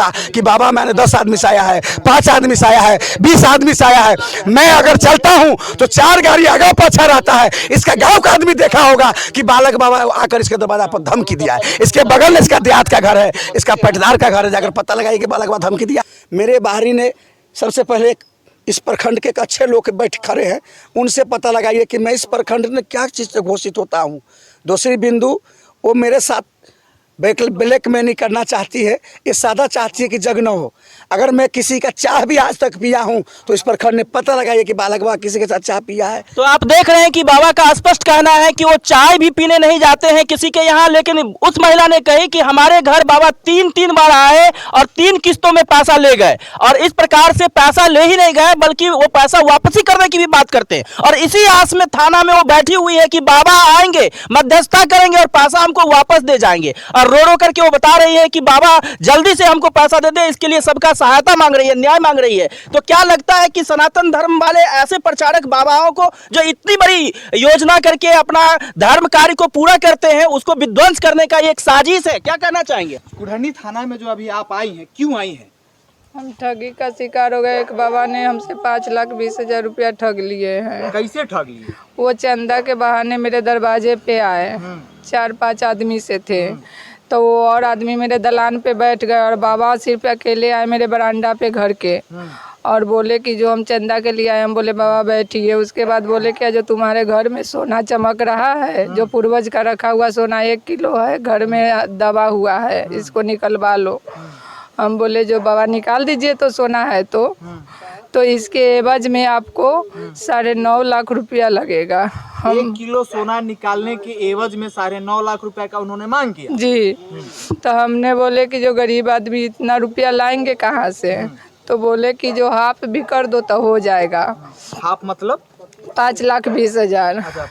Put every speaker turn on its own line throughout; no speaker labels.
कि बाबा मैंने 10 आदमी से आया है, 5 आदमी से आया है, 20 आदमी से आया है। मैं अगर चलता हूं तो 4 गाड़ी आगे पीछे रहता है। इसका गांव का आदमी देखा होगा कि बालक बाबा आकर इसके दरवाजा पर धमकी दिया है। इसके बगल में इसका देहात का घर है, इसका पटदार का घर है। जाकर पता लगाइए कि बालक बाबा धमकी दिया। मेरे बाहरी ने सबसे पहले इस प्रखंड के अच्छे लोग बैठ खड़े हैं, उनसे पता लगाइए कि मैं इस प्रखंड में क्या चीज़ से घोषित होता हूँ। दूसरी बिंदु, वो मेरे साथ ब्लैक में नहीं करना चाहती है, ये सादा चाहती है कि जग न हो। अगर मैं किसी का चाय भी आज तक पिया हूं तो इस प्रखंड ने पता लगाइए कि बालक बाबा किसी के साथ चाय पिया है।
तो आप देख रहे हैं कि बाबा का स्पष्ट कहना है कि वो चाय भी पीने नहीं जाते हैं किसी के यहाँ, लेकिन उस महिला ने कही कि हमारे घर बाबा 3 बार आए और 3 किस्तों में पैसा ले गए, और इस प्रकार से पैसा ले ही नहीं गए बल्कि वो पैसा वापसी करने की भी बात करते हैं। और इसी आस में थाना में वो बैठी हुई है कि बाबा आएंगे, मध्यस्थता करेंगे और पैसा हमको वापस दे जाएंगे। और रो रो करके वो बता रही है कि बाबा जल्दी से हमको पैसा दे दे, इसके लिए सबका सहायता मांग रही है, न्याय मांग रही है। तो क्या लगता है कि सनातन धर्म वाले ऐसे प्रचारक बाबाओं को जो इतनी बड़ी योजना करके अपना धर्म कार्य को पूरा करते हैं, उसको विध्वंस करने का एक साजिश है? क्या कहना चाहेंगे?
कुढ़नी थाना में जो अभी आप आई हैं, क्यों आई हैं?
हम ठगी का शिकार हो गए। एक बाबा ने हमसे 5,20,000 रुपया ठग लिए हैं।
कैसे ठग लिए?
वो चंदा के बहाने मेरे दरवाजे पे आए, 4-5 आदमी से थे। तो वो और आदमी मेरे दलान पे बैठ गए और बाबा सिर्फ अकेले आए मेरे बरामदा पे घर के, और बोले कि जो हम चंदा के लिए आए। हम बोले बाबा बैठिए। उसके बाद बोले क्या जो तुम्हारे घर में सोना चमक रहा है, जो पूर्वज का रखा हुआ सोना 1 किलो है, घर में दबा हुआ है, इसको निकलवा लो। हम बोले जो बाबा निकाल दीजिए तो सोना है तो इसके एवज में आपको 9.5 लाख रुपया लगेगा।
1 किलो सोना निकालने के एवज में 9.5 लाख रुपए का उन्होंने मांग किया
जी। तो हमने बोले कि जो गरीब आदमी इतना रुपया लाएंगे कहाँ से? तो बोले कि जो हाफ भी कर दो तो हो जाएगा।
हाफ मतलब?
5,20,000।
अच्छा,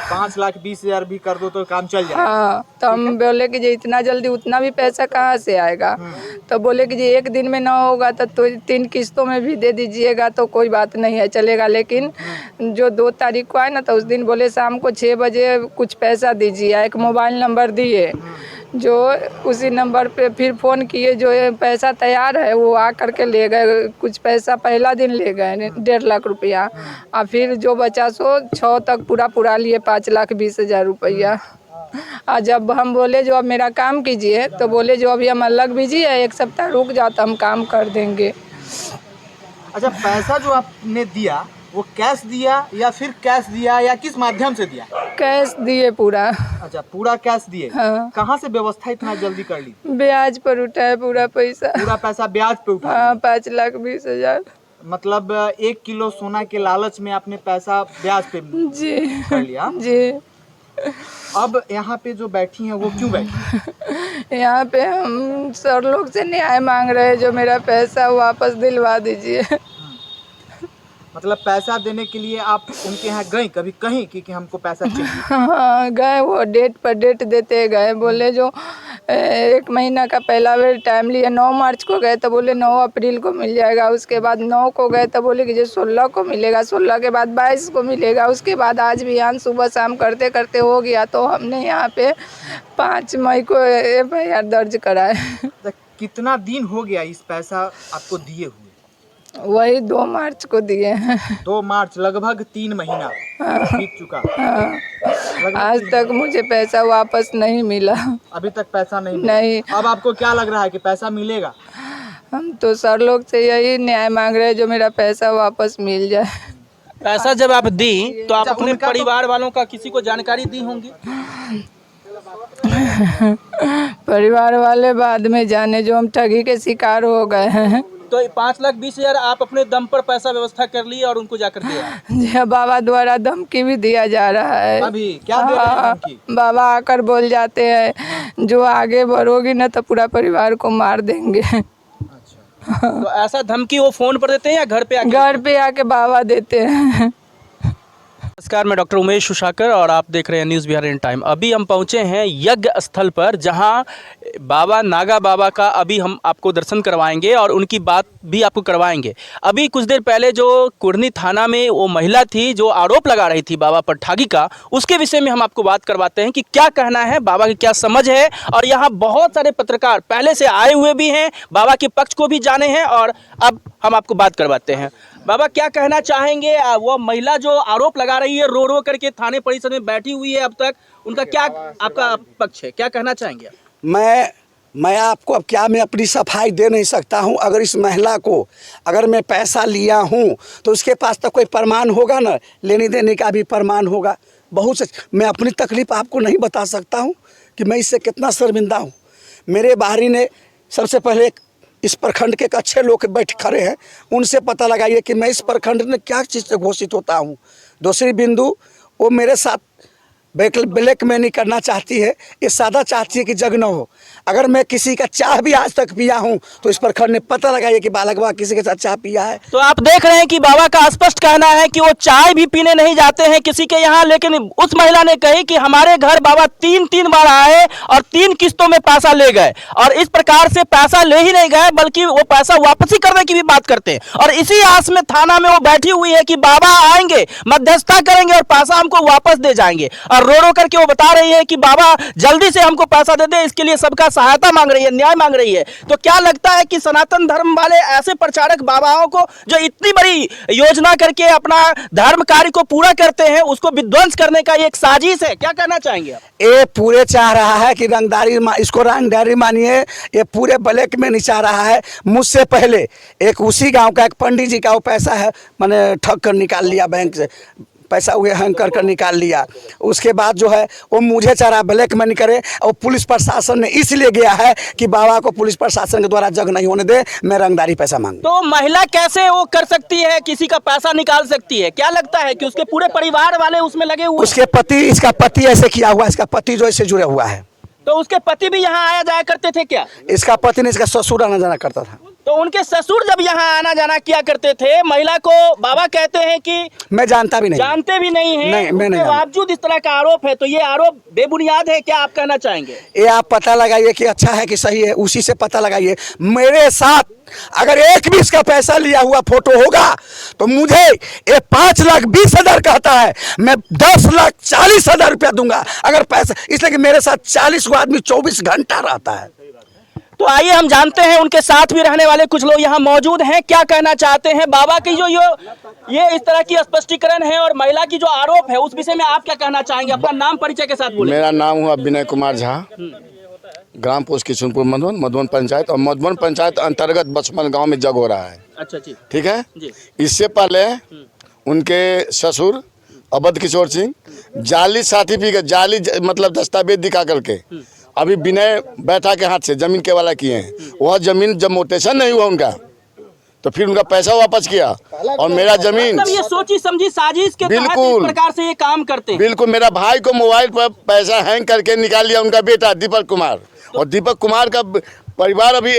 5,20,000 भी कर दो तो काम चल जाएगा।
हाँ, तो हम बोले कि जो इतना जल्दी उतना भी पैसा कहाँ से आएगा? तो बोले कि जो 1 दिन में ना होगा तो 3 किस्तों में भी दे दीजिएगा तो कोई बात नहीं है, चलेगा। लेकिन जो 2 तारीख को आए ना, तो उस दिन बोले शाम को 6 बजे कुछ पैसा दीजिए। एक मोबाइल नंबर दिए, जो उसी नंबर पे फिर फ़ोन किए, जो ये पैसा तैयार है वो आ करके ले गए। कुछ पैसा पहला दिन ले गए 1.5 लाख रुपया, और फिर जो बचा सो 6 तक पूरा लिए 5,20,000 रुपया। और जब हम बोले जो अब मेरा काम कीजिए, तो बोले जो अभी हम अलग बिजी है, 1 सप्ताह रुक जाओ तो हम काम कर देंगे।
अच्छा, पैसा जो आपने दिया वो कैश दिया या फिर कैश दिया या किस माध्यम से दिया?
कैश दिए पूरा।
अच्छा, पूरा कैश दिए।
हाँ।
कहाँ से व्यवस्था इतना जल्दी कर ली?
ब्याज पर उठाए पूरा पैसा।
पूरा पैसा ब्याज पे उठा?
हाँ, 5,20,000।
मतलब 1 किलो सोना के लालच में आपने पैसा ब्याज पे
जी
कर लिया?
जी।
अब यहाँ पे जो बैठी हैं वो क्यों बैठी?
यहाँ पे हम सर लोग से न्याय मांग रहे हैं, जो मेरा पैसा वापस दिलवा दीजिए।
मतलब पैसा देने के लिए आप उनके यहाँ गए कभी कहीं कि हमको पैसा चाहिए?
हाँ गए, वो डेट पर डेट देते गए। बोले जो 1 महीना का पहला बेर टाइम लिए, 9 मार्च को गए तो बोले 9 अप्रैल को मिल जाएगा। उसके बाद 9 को गए तो बोले कि जो 16 को मिलेगा, 16 के बाद 22 को मिलेगा। उसके बाद आज भी यहाँ सुबह शाम करते करते हो गया। तो हमने यहाँ पे 5 मई को FIR दर्ज कराए।
कितना दिन हो गया इस पैसा आपको दिए हुए?
वही 2 मार्च को दिए हैं।
2 मार्च, लगभग 3 महीना बीत चुका।
आज तक मुझे पैसा वापस नहीं मिला।
अभी तक पैसा नहीं मिला?
नहीं।
अब आपको क्या लग रहा है कि पैसा मिलेगा?
हम तो सर लोग से यही न्याय मांग रहे हैं, जो मेरा पैसा वापस मिल जाए।
पैसा जब आप दी तो आप अपने परिवार वालों का किसी को जानकारी दी होंगी?
परिवार वाले बाद में जाने, जो हम ठगी के शिकार हो गए हैं।
तो 5,20,000 आप अपने दम पर पैसा व्यवस्था कर ली और उनको जाकर दिया?
जी, बाबा द्वारा धमकी भी दिया जा रहा है।
अभी क्या दे रहे हैं धमकी?
बाबा आकर बोल जाते हैं जो आगे बढ़ोगी ना तो पूरा परिवार को मार देंगे।
अच्छा।
तो ऐसा धमकी वो फोन पर देते हैं या घर पे आके?
घर पे आके बाबा देते हैं।
नमस्कार, मैं डॉक्टर उमेश उषाकर और आप देख रहे हैं न्यूज़ बिहार इन टाइम। अभी हम पहुंचे हैं यज्ञ स्थल पर, जहां बाबा नागा बाबा का अभी हम आपको दर्शन करवाएंगे और उनकी बात भी आपको करवाएंगे। अभी कुछ देर पहले जो कुर्नी थाना में वो महिला थी जो आरोप लगा रही थी बाबा पर ठगी का, उसके विषय में हम आपको बात करवाते हैं कि क्या कहना है, बाबा की क्या समझ है। और यहाँ बहुत सारे पत्रकार पहले से आए हुए भी हैं, बाबा के पक्ष को भी जाने हैं और अब हम आपको बात करवाते हैं। बाबा क्या कहना चाहेंगे? वो महिला जो आरोप लगा रही है, रो रो करके थाने परिसर में बैठी हुई है अब तक, उनका क्या आपका पक्ष है, क्या कहना चाहेंगे आप?
मैं आपको अब क्या, मैं अपनी सफाई दे नहीं सकता हूं। अगर इस महिला को अगर मैं पैसा लिया हूं तो उसके पास तो कोई प्रमाण होगा ना, लेने देने का भी प्रमाण होगा। बहुत से मैं अपनी तकलीफ़ आपको नहीं बता सकता हूं कि मैं इससे कितना शर्मिंदा हूं। मेरे बाहरी ने सबसे पहले इस प्रखंड के एक अच्छे लोग बैठ खड़े हैं, उनसे पता लगाइए कि मैं इस प्रखंड में क्या चीज़ से घोषित होता हूँ। दूसरी बिंदु, वो मेरे साथ ब्लैक में नहीं करना चाहती है, ये सादा चाहती है कि जग न हो। अगर मैं किसी का चाय भी आज तक पिया हूं तो इस पर खड़ ने पता लगाइए कि बालक बाबा किसी के साथ चाय पिया है।
तो आप देख रहे हैं कि बाबा का स्पष्ट कहना है कि वो चाय भी पीने नहीं जाते हैं किसी के यहाँ, लेकिन उस महिला ने कही कि हमारे घर बाबा तीन बार आए और 3 किस्तों में पैसा ले गए, और इस प्रकार से पैसा ले ही नहीं गए बल्कि वो पैसा वापसी करने की भी बात करते हैं। और इसी आस में थाना में वो बैठी हुई है कि बाबा आएंगे, मध्यस्थता करेंगे और पैसा हमको वापस दे जाएंगे। और रो रो करके वो बता रही है कि बाबा जल्दी से हमको पैसा दे दे, इसके लिए सबका सहायता मांग रही है, न्याय मांग रही है। तो क्या लगता है कि सनातन धर्म वाले ऐसे प्रचारक बाबाओं को जो इतनी बड़ी योजना करके अपना धर्म कार्य को पूरा करते हैं, उसको विध्वंस करने का एक साजिश है? क्या कहना चाहेंगे आप?
ये पूरे चाह रहा है कि इसको रंगदारी मानिए, ये पूरे ब्लैक में नहीं चाह रहा है। मुझसे पहले एक उसी गांव का एक पंडित जी का वो पैसा है मैंने ठग कर निकाल लिया, बैंक से पैसा हुए हैंग कर निकाल लिया। उसके बाद जो है वो मुझे चाह रहा ब्लैक मनी करे, और पुलिस प्रशासन ने इसलिए गया है कि बाबा को पुलिस प्रशासन के द्वारा जग नहीं होने दे, मैं रंगदारी पैसा मांग।
तो महिला कैसे वो कर सकती है, किसी का पैसा निकाल सकती है? क्या लगता है कि उसके पूरे परिवार वाले उसमें लगे हुए?
उसके पति, इसका पति ऐसे किया हुआ, इसका पति जो इससे जुड़े हुआ है।
तो उसके पति भी यहाँ आया जाया करते थे क्या?
इसका पति ने इसका ससुर आना जाना करता था।
तो उनके ससुर जब यहाँ आना जाना किया करते थे, महिला को बाबा कहते हैं कि
मैं जानता भी नहीं,
जानते भी नहीं है,
नहीं, मैं नहीं
उसके बावजूद इस तरह का आरोप है, तो ये आरोप बेबुनियाद है, क्या आप कहना चाहेंगे?
ये आप पता लगाइए कि अच्छा है कि सही है, उसी से पता लगाइए। मेरे साथ अगर एक भी इसका पैसा लिया हुआ फोटो होगा तो मुझे ये 5,20,000 कहता है, मैं 10,40,000 रुपया दूंगा अगर पैसा, इसलिए कि मेरे साथ 40 को आदमी 24 घंटा रहता है।
तो आइए हम जानते हैं, उनके साथ भी रहने वाले कुछ लोग यहाँ मौजूद हैं, क्या कहना चाहते हैं। बाबा की जो ये इस तरह की स्पष्टीकरण है और महिला की जो आरोप है उस विषय में आप क्या कहना चाहेंगे? अपना नाम परिचय के साथ बोलिए।
मेरा नाम हुआ विनय कुमार झा, ग्राम पोस्ट किशनपुर मधुबन पंचायत, और मधुबन पंचायत अंतर्गत बचपन गांव में जग हो रहा है।
अच्छा जी,
ठीक है
जी।
इससे पहले उनके ससुर अवध किशोर सिंह जाली सर्टिफिकेट, जाली मतलब दस्तावेज दिखा करके अभी विनय बैठा के हाथ से जमीन के वाला किए हैं। वह जमीन जब मोटेशन नहीं हुआ उनका तो फिर उनका पैसा वापस किया, और मेरा जमीन
मतलब ये सोची समझी साजिश के तहत इस प्रकार से ये काम करते हैं।
बिल्कुल, मेरा भाई को मोबाइल पर पैसा हैंग करके निकाल लिया उनका बेटा दीपक कुमार, और दीपक कुमार का परिवार अभी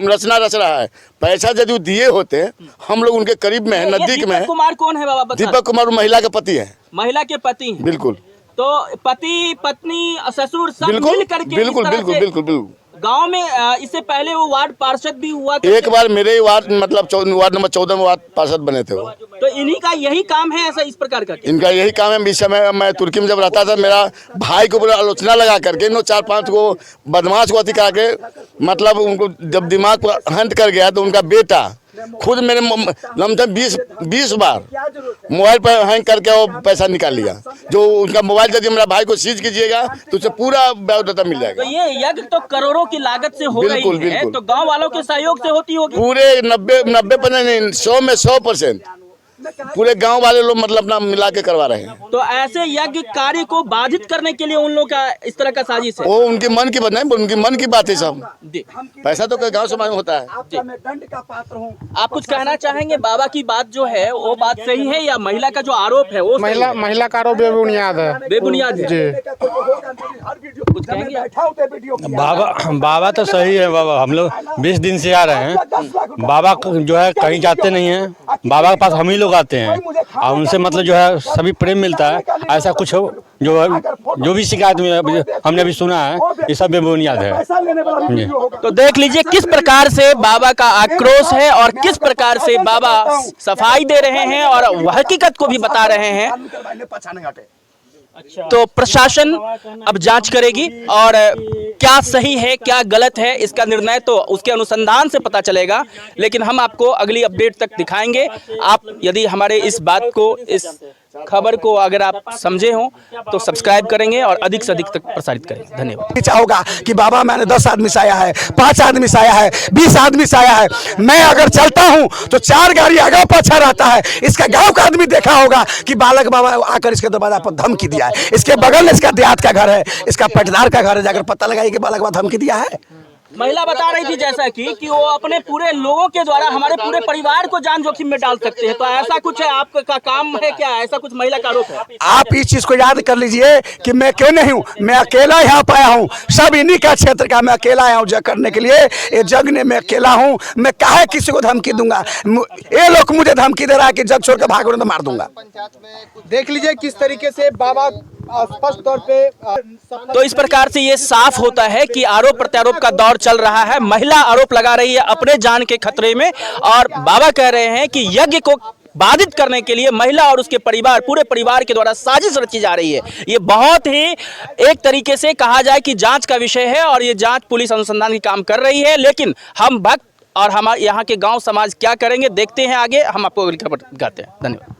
रचना रच रहा है। पैसा यदि दिए होते, हम लोग उनके करीब में है, नजदीक में है।
दीपक कुमार कौन है बाबा?
दीपक कुमार महिला के पति है।
महिला के पति हैं।
बिल्कुल।
तो पति पत्नी ससुर सब
बिल्कुल
मिल करके
बिल्कुल बिल्कुल बिल्कुल बिल्कुल
गांव में इससे पहले वो वार्ड पार्षद भी हुआ था।
एक बार मेरे वार्ड मतलब वार्ड नंबर 14 में वार्ड पार्षद बने थे वो।
तो इन्हीं का यही काम है ऐसा इस प्रकार का?
इनका यही काम है। इस समय मैं तुर्की में जब रहता था, मेरा भाई को पूरा आलोचना लगा करके 4-5 को बदमाश को अति करके, मतलब उनको जब दिमाग को हंट कर गया तो उनका बेटा खुद मेरे लमसम 20 बार मोबाइल पर हैंग करके वो पैसा निकाल लिया। जो उनका मोबाइल यदि मेरा भाई को सीज कीजिएगा तो उसे पूरा बायोडाटा मिल जाएगा।
तो ये यज्ञ तो करोड़ों की लागत से हो रही है, तो गांव वालों के सहयोग से होती होगी?
पूरे 90% नहीं, 100 में 100% पूरे गांव वाले लोग मतलब अपना मिला के करवा रहे हैं।
तो ऐसे यज्ञ कार्य को बाधित करने के लिए उन लोगों का इस तरह का साजिश है?
वो उनके मन की बात नहीं, उनकी मन की बात है सब। पैसा तो गांव समाज में होता है।
आप कुछ कहना चाहेंगे? बाबा की बात जो है वो बात सही है या महिला का जो आरोप है वो
महिला का आरोप बेबुनियाद है?
बेबुनियाद है
जी।
कुछ कहेंगे?
बाबा तो सही है। बाबा हम लोग 20 दिन से आ रहे हैं। बाबा जो है कहीं जाते नहीं हैं, बाबा के पास हम ही लोग आते हैं और उनसे मतलब जो है सभी प्रेम मिलता है। ऐसा कुछ हो जो भी शिकायत में हमने अभी सुना है ये सब बेबुनियाद है जी।
तो देख लीजिए किस प्रकार से बाबा का आक्रोश है और किस प्रकार से बाबा सफाई दे रहे हैं और हकीकत को भी बता रहे हैं। तो प्रशासन अब जांच करेगी और क्या सही है क्या गलत है इसका निर्णय तो उसके अनुसंधान से पता चलेगा, लेकिन हम आपको अगली अपडेट तक दिखाएंगे। आप यदि हमारे इस बात को, इस खबर को अगर आप समझे हो तो सब्सक्राइब करेंगे और अधिक से अधिक तक प्रसारित करेंगे। धन्यवाद।
चाहूंगा कि बाबा मैंने 10 आदमी से आया है, 5 आदमी से आया है, 20 आदमी से आया है। मैं अगर चलता हूं तो 4 गाड़ी आगे पाछा रहता है। इसका गांव का आदमी देखा होगा कि बालक बाबा आकर इसके दरवाजा पर धमकी दिया है। इसके बगल में इसका देहात का घर है, इसका पटदार का घर है। जाकर पता लगाइए कि बालक बाबा धमकी दिया है।
महिला बता रही थी जैसा कि वो अपने पूरे लोगों के द्वारा हमारे पूरे परिवार को जान जोखिम में डाल सकते हैं। तो ऐसा कुछ है, आपका काम है क्या? ऐसा कुछ महिला का आरोप है।
आप इस चीज को याद कर लीजिए कि मैं क्यों नहीं हूं, मैं अकेला यहाँ पाया हूं। सब इन्हीं का क्षेत्र का मैं अकेला आया हूं जग करने के लिए। ये जग ने मैं अकेला हूं। मैं काहे किसी को धमकी दूंगा? ये लोग मुझे धमकी दे रहा है कि जग छोड़ कर भागो तो मार दूंगा।
देख लीजिए किस तरीके से बाबा स्पष्ट तौर पे
तो इस प्रकार से ये साफ होता है कि आरोप प्रत्यारोप का दौर चल रहा है। महिला आरोप लगा रही है अपने जान के खतरे में और बाबा कह रहे हैं कि यज्ञ को बाधित करने के लिए महिला और उसके परिवार, पूरे परिवार के द्वारा साजिश रची जा रही है। ये बहुत ही एक तरीके से कहा जाए कि जांच का विषय है और ये जांच पुलिस अनुसंधान की काम कर रही है। लेकिन हम भक्त और हमारे यहाँ के गांव समाज क्या करेंगे देखते हैं आगे। हम आपको अगली खबर दिखाते हैं। धन्यवाद।